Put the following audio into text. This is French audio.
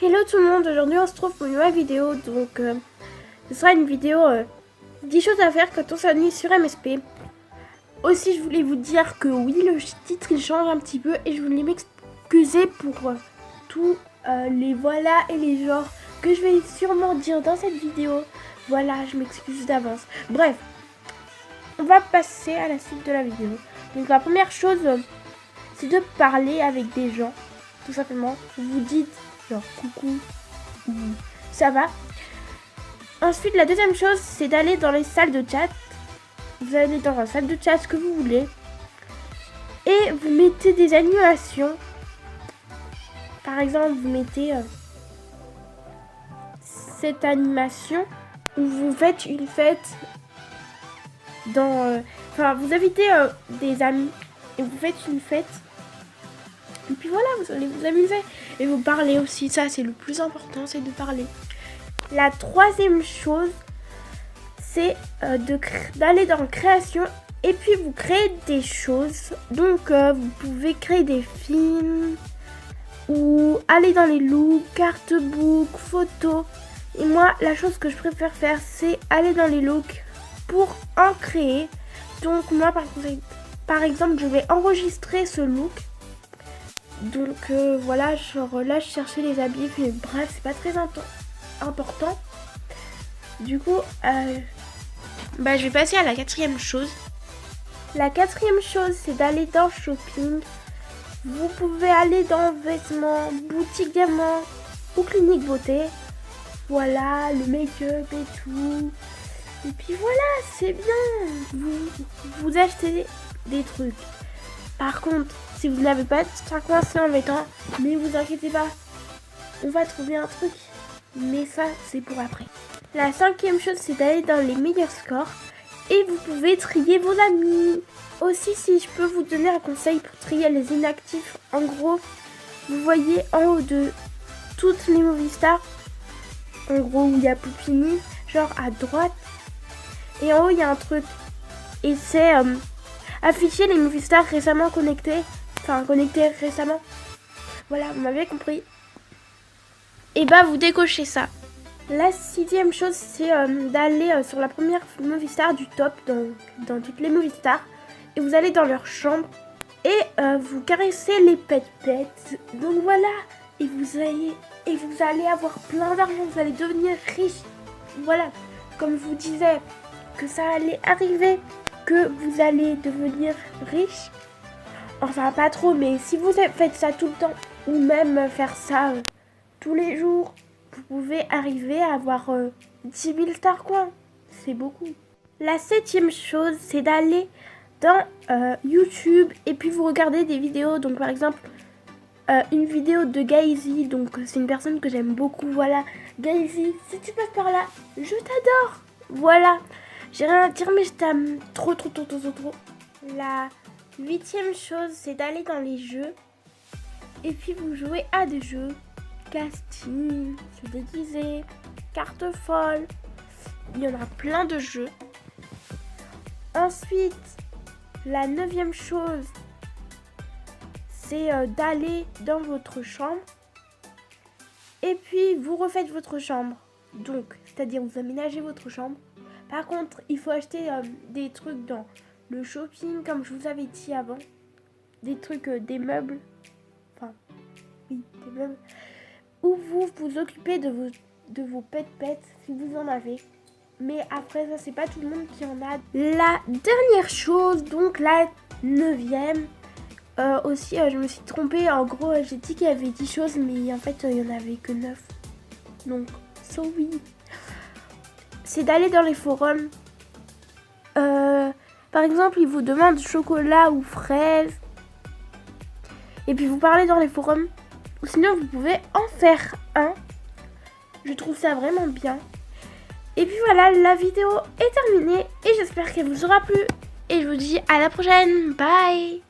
Hello tout le monde, aujourd'hui on se retrouve pour une nouvelle vidéo, donc ce sera une vidéo 10 choses à faire quand on s'ennuie sur MSP. Aussi je voulais vous dire que oui, le titre il change un petit peu et je voulais m'excuser pour tous les voilà et les genres que je vais sûrement dire dans cette vidéo. Voilà, je m'excuse d'avance. Bref, on va passer à la suite de la vidéo. Donc la première chose, c'est de parler avec des gens, tout simplement. Vous dites genre coucou, ça va. Ensuite, la deuxième chose, c'est d'aller dans les salles de chat. Vous allez dans la salle de chat que vous voulez et vous mettez des animations. Par exemple, vous mettez cette animation où vous faites une fête dans... Enfin, vous invitez des amis et vous faites une fête. Et puis voilà, vous allez vous amuser. Et vous parlez aussi, ça c'est le plus important, c'est de parler. La troisième chose, c'est d'aller dans création et puis vous créez des choses. Donc vous pouvez créer des films ou aller dans les looks, cartbook, photos. Et moi, la chose que je préfère faire, c'est aller dans les looks pour en créer. Donc moi, par exemple, je vais enregistrer ce look. Donc voilà, genre là je cherchais les habits, mais bref, c'est pas très important. Du coup, je vais passer à la quatrième chose. La quatrième chose, c'est d'aller dans shopping. Vous pouvez aller dans vêtements, boutique diamant ou clinique beauté. Voilà, le make-up et tout. Et puis voilà, c'est bien. Vous achetez des trucs. Par contre, si vous n'avez pas de truc coincé en vêtements, mais vous inquiétez pas, on va trouver un truc. Mais ça, c'est pour après. La cinquième chose, c'est d'aller dans les meilleurs scores et vous pouvez trier vos amis. Aussi, si je peux vous donner un conseil pour trier les inactifs, en gros, vous voyez en haut de toutes les movie stars, en gros où il y a Poupini, genre à droite, et en haut il y a un truc, et c'est afficher les movie stars récemment connectés. Enfin, connectés récemment. Voilà, vous m'avez compris. Et bah, vous décochez ça. La sixième chose, c'est d'aller sur la première movie star du top, dans toutes les movie stars. Et vous allez dans leur chambre. Et vous caressez les pets. Donc voilà. Et vous allez avoir plein d'argent. Vous allez devenir riche. Voilà. Comme je vous disais que ça allait arriver, que vous allez devenir riche. Enfin, pas trop, mais si vous faites ça tout le temps, ou même faire ça tous les jours, vous pouvez arriver à avoir 10 000 stars coins. C'est beaucoup. La septième chose, c'est d'aller dans YouTube et puis vous regardez des vidéos. Donc, par exemple, une vidéo de Gaëzy. Donc, c'est une personne que j'aime beaucoup. Voilà, Gaëzy, si tu passes par là, je t'adore. Voilà. J'ai rien à dire, mais je t'aime trop. La huitième chose, c'est d'aller dans les jeux et puis vous jouez à des jeux, casting, se déguiser, carte folle, il y en a plein de jeux. Ensuite, la neuvième chose, c'est d'aller dans votre chambre et puis vous refaites votre chambre. Donc, c'est-à-dire vous aménagez votre chambre. Par contre, il faut acheter des trucs dans le shopping, comme je vous avais dit avant. Des trucs, des meubles. Enfin, oui, des meubles. Où vous vous occupez de vos pets, si vous en avez. Mais après, ça, c'est pas tout le monde qui en a. La dernière chose, donc la neuvième. Aussi, je me suis trompée. En gros, j'ai dit qu'il y avait 10 choses, mais en fait, il y en avait que 9. Donc, oui. C'est d'aller dans les forums. Par exemple, ils vous demandent chocolat ou fraise. Et puis vous parlez dans les forums. Ou sinon, vous pouvez en faire un. Je trouve ça vraiment bien. Et puis voilà, la vidéo est terminée. Et j'espère qu'elle vous aura plu. Et je vous dis à la prochaine. Bye!